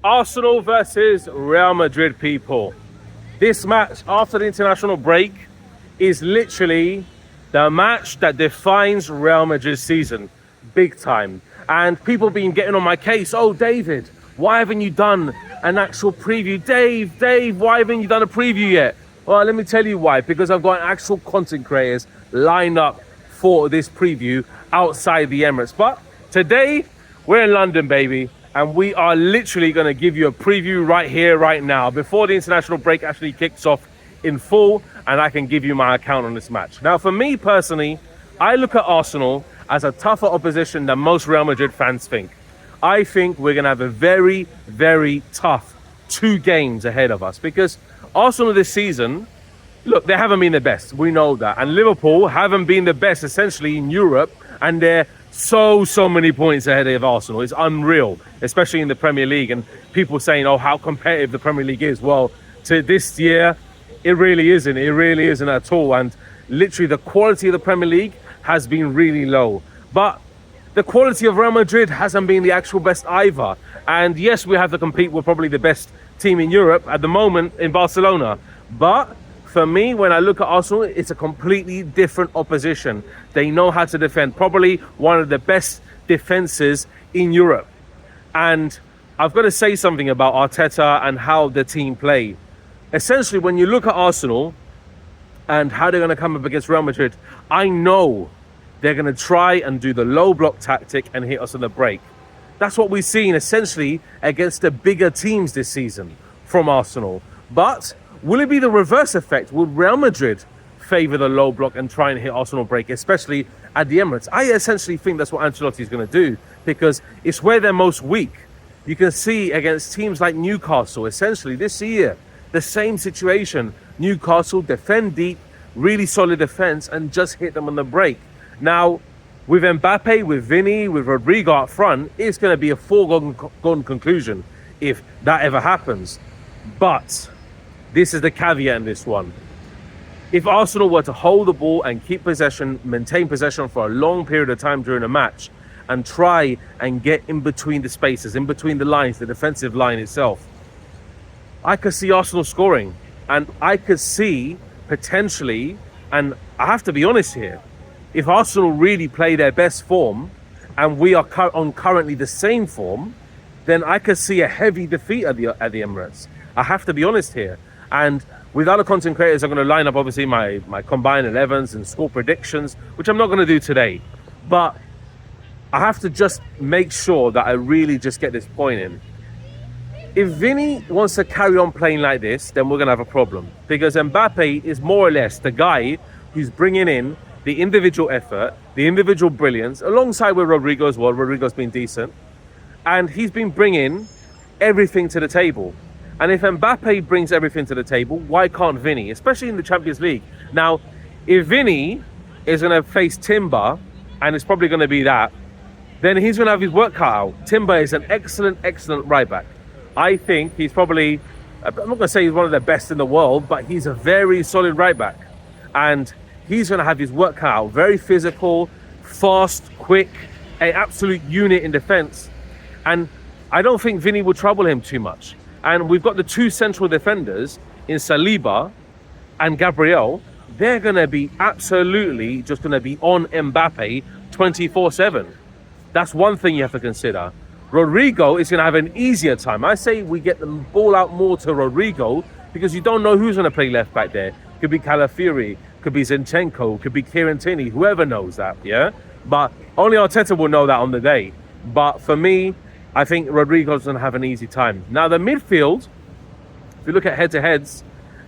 Arsenal versus Real Madrid, people. This match after the international break is literally the match that defines Real Madrid's season, big time. And people have been getting on my case. Oh, David, why haven't you done an actual preview? Dave, why haven't you done a preview yet? Well, let me tell you why. Because I've got actual content creators lined up for this preview outside the Emirates. But today, we're in London, baby. And we are literally going to give you a preview right here, right now, before the international break actually kicks off in full, and I can give you my account on this match. Now, for me personally, I look at Arsenal as a tougher opposition than most Real Madrid fans think. I think we're going to have a very, very tough 2 games ahead of us, because Arsenal this season, look, they haven't been the best. We know that. And Liverpool haven't been the best, essentially, in Europe, and they're so many points ahead of Arsenal. It's unreal, especially in the Premier League. And people saying, oh, how competitive the Premier League is. Well, to this year, it really isn't. It really isn't at all. And literally the quality of the Premier League has been really low. But the quality of Real Madrid hasn't been the actual best either. And yes, we have to compete with probably the best team in Europe at the moment in Barcelona. But for me, when I look at Arsenal, it's a completely different opposition. They know how to defend. Probably one of the best defenses in Europe. And I've got to say something about Arteta and how the team play. Essentially, when you look at Arsenal and how they're going to come up against Real Madrid, I know they're going to try and do the low block tactic and hit us on the break. That's what we've seen essentially against the bigger teams this season from Arsenal. But will it be the reverse effect? Will Real Madrid favour the low block and try and hit Arsenal break, especially at the Emirates? I essentially think that's what Ancelotti is going to do, because it's where they're most weak. You can see against teams like Newcastle, essentially this year, the same situation. Newcastle defend deep, really solid defence, and just hit them on the break. Now, with Mbappe, with Vinny, with Rodrigo up front, it's going to be a foregone conclusion if that ever happens. But this is the caveat in this one. If Arsenal were to hold the ball and keep possession, maintain possession for a long period of time during a match, and try and get in between the spaces, in between the lines, the defensive line itself, I could see Arsenal scoring. And I could see potentially, and I have to be honest here, if Arsenal really play their best form and we are on currently the same form, then I could see a heavy defeat at the Emirates. I have to be honest here. And with other content creators, I'm going to line up obviously my combined 11s and score predictions, which I'm not going to do today. But I have to just make sure that I really just get this point in. If Vinny wants to carry on playing like this, then we're going to have a problem. Because Mbappe is more or less the guy who's bringing in the individual effort, the individual brilliance, alongside with Rodrigo as well. Rodrigo's been decent. And he's been bringing everything to the table. And if Mbappe brings everything to the table, why can't Vinny? Especially in the Champions League. Now, if Vinny is going to face Timber, and it's probably going to be that, then he's going to have his work cut out. Timber is an excellent right back. I think he's probably, I'm not going to say he's one of the best in the world, but he's a very solid right back. And he's going to have his work cut out. Very physical, fast, quick, an absolute unit in defence. And I don't think Vinny will trouble him too much. And we've got the 2 central defenders in Saliba and Gabriel. They're going to be absolutely just going to be on Mbappe 24/7. That's one thing you have to consider. Rodrigo is going to have an easier time. I say we get the ball out more to Rodrigo, because you don't know who's going to play left back there. Could be Calafiori, could be Zinchenko, could be Kieran Tierney, whoever knows that, yeah? But only Arteta will know that on the day. But for me, I think Rodrigo's going to have an easy time. Now, the midfield, if you look at head-to-heads,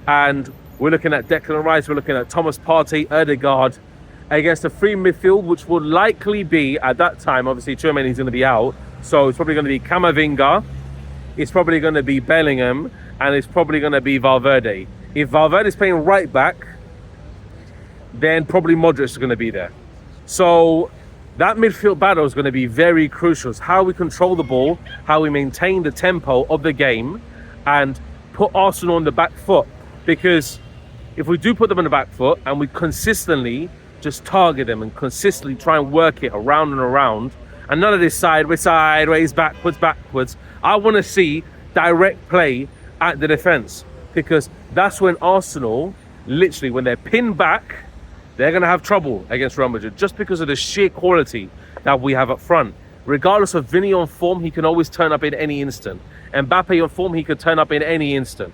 and we're looking at Declan Rice, we're looking at Thomas Partey, Ødegaard, against a free midfield, which will likely be, at that time, obviously, Tchouaméni's going to be out, so it's probably going to be Camavinga, it's probably going to be Bellingham, and it's probably going to be Valverde. If Valverde's playing right back, then probably Modric is going to be there. So that midfield battle is going to be very crucial. It's how we control the ball, how we maintain the tempo of the game, and put Arsenal on the back foot. Because if we do put them on the back foot and we consistently just target them and consistently try and work it around and around, and none of this sideways, backwards, I want to see direct play at the defence, because that's when Arsenal, literally, when they're pinned back, they're going to have trouble against Real Madrid, just because of the sheer quality that we have up front. Regardless of Vinny on form, he can always turn up in any instant. Mbappe on form, he could turn up in any instant.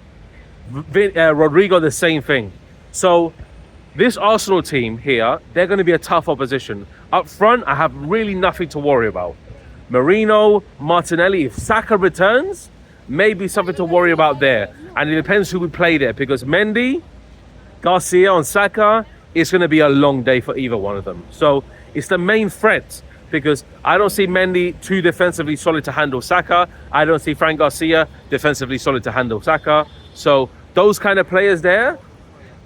Rodrigo, the same thing. So this Arsenal team here, they're going to be a tough opposition. Up front, I have really nothing to worry about. Marino, Martinelli, if Saka returns, maybe something to worry about there. And it depends who we play there, because Mendy, Garcia and Saka, it's going to be a long day for either one of them. So it's the main threat, because I don't see Mendy too defensively solid to handle Saka. I don't see Frank Garcia defensively solid to handle Saka. So those kind of players there,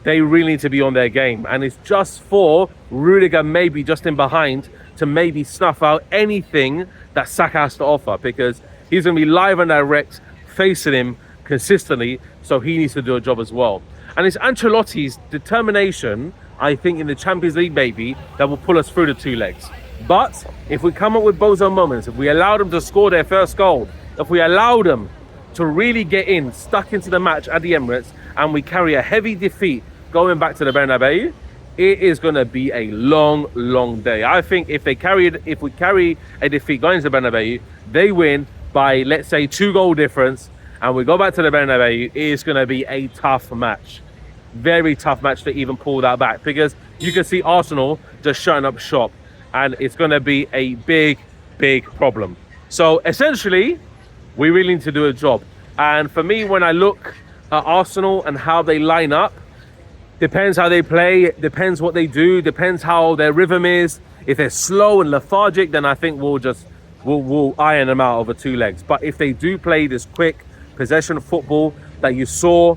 they really need to be on their game. And it's just for Rudiger, maybe just in behind, to maybe snuff out anything that Saka has to offer, because he's going to be live and direct, facing him consistently, so he needs to do a job as well. And it's Ancelotti's determination, I think, in the Champions League maybe, that will pull us through the two legs. But if we come up with bozo moments, if we allow them to score their first goal, if we allow them to really get stuck into the match at the Emirates, and we carry a heavy defeat going back to the Bernabéu, it is going to be a long, long day. I think if we carry a defeat going to the Bernabéu, they win by, let's say, 2-goal difference, and we go back to the Bernabéu, it is going to be a tough match. Very tough match to even pull that back, because you can see Arsenal just shutting up shop, and it's going to be a big, big problem. So essentially, we really need to do a job. And for me, when I look at Arsenal and how they line up, depends how they play, depends what they do, depends how their rhythm is. If they're slow and lethargic, then I think we'll iron them out over two legs. But if they do play this quick possession football that you saw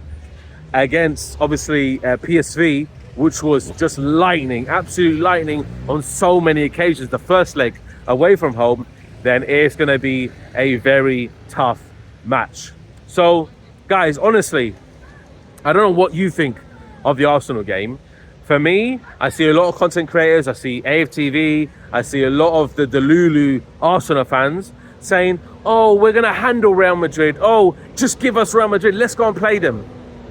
against, obviously, PSV, which was just lightning, absolute lightning on so many occasions, the first leg away from home, then it's going to be a very tough match. So, guys, honestly, I don't know what you think of the Arsenal game. For me, I see a lot of content creators, I see AFTV, I see a lot of the Delulu Arsenal fans saying, oh, we're going to handle Real Madrid. Oh, just give us Real Madrid. Let's go and play them.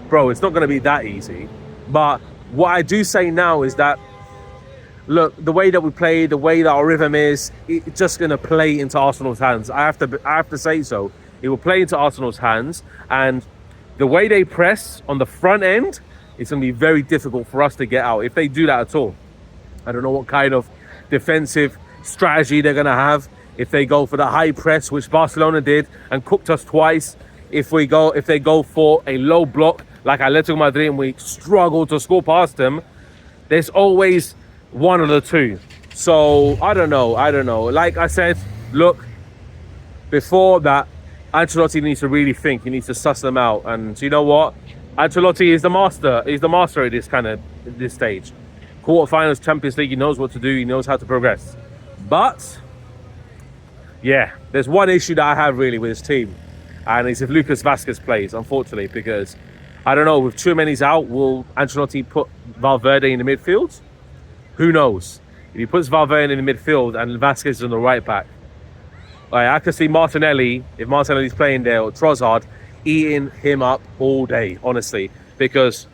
Bro, it's not going to be that easy. But what I do say now is that, look, the way that we play, the way that our rhythm is, it's just going to play into Arsenal's hands. I have to say so. It will play into Arsenal's hands. And the way they press on the front end, it's going to be very difficult for us to get out, if they do that at all. I don't know what kind of defensive strategy they're going to have. If they go for the high press, which Barcelona did and cooked us twice. If they go for a low block like Atletico Madrid and we struggle to score past them, there's always one of the two. So I don't know. Like I said, look, before that, Ancelotti needs to really think. He needs to suss them out. And you know what? Ancelotti is the master. He's the master at this stage. Quarterfinals, Champions League, he knows what to do. He knows how to progress. But yeah, there's one issue that I have really with this team, and it's if Lucas Vazquez plays, unfortunately, because I don't know, with Tchouaméni's out, will Ancelotti put Valverde in the midfield? Who knows? If he puts Valverde in the midfield and Vazquez is on the right back, I can see Martinelli, if Martinelli's playing there, or Trossard, eating him up all day, honestly, because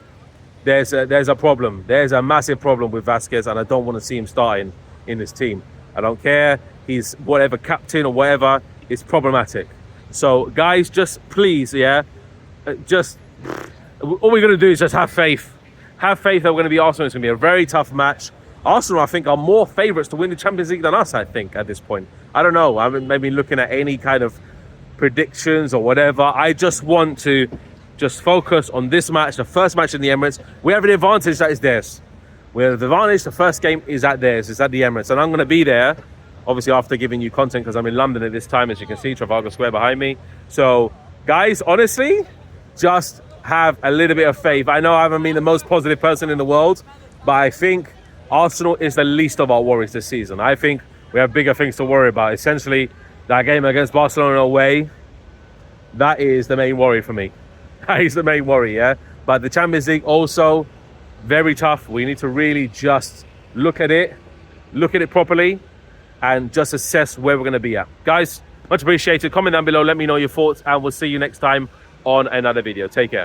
there's a problem. There's a massive problem with Vazquez, and I don't want to see him starting in this team. I don't care. He's whatever captain or whatever. It's problematic. So, guys, just please, all we're going to do is just have faith. Have faith that we're going to be Arsenal. It's going to be a very tough match. Arsenal, I think, are more favourites to win the Champions League than us, I think, at this point. I don't know. I haven't maybe looking at any kind of predictions or whatever. I just want to just focus on this match, the first match in the Emirates. We have an advantage that is theirs. We have the advantage, the first game is at theirs. It's at the Emirates. And I'm going to be there, obviously, after giving you content, because I'm in London at this time, as you can see, Trafalgar Square behind me. So, guys, honestly, just have a little bit of faith. I know I haven't been the most positive person in the world, but I think Arsenal is the least of our worries this season. I think we have bigger things to worry about. Essentially, that game against Barcelona away, that is the main worry for me. That is the main worry, yeah? But the Champions League also, very tough. We need to really just look at it properly, and just assess where we're going to be at. Guys, Much appreciated. Comment down below, let me know your thoughts, and we'll see you next time on another video. Take care.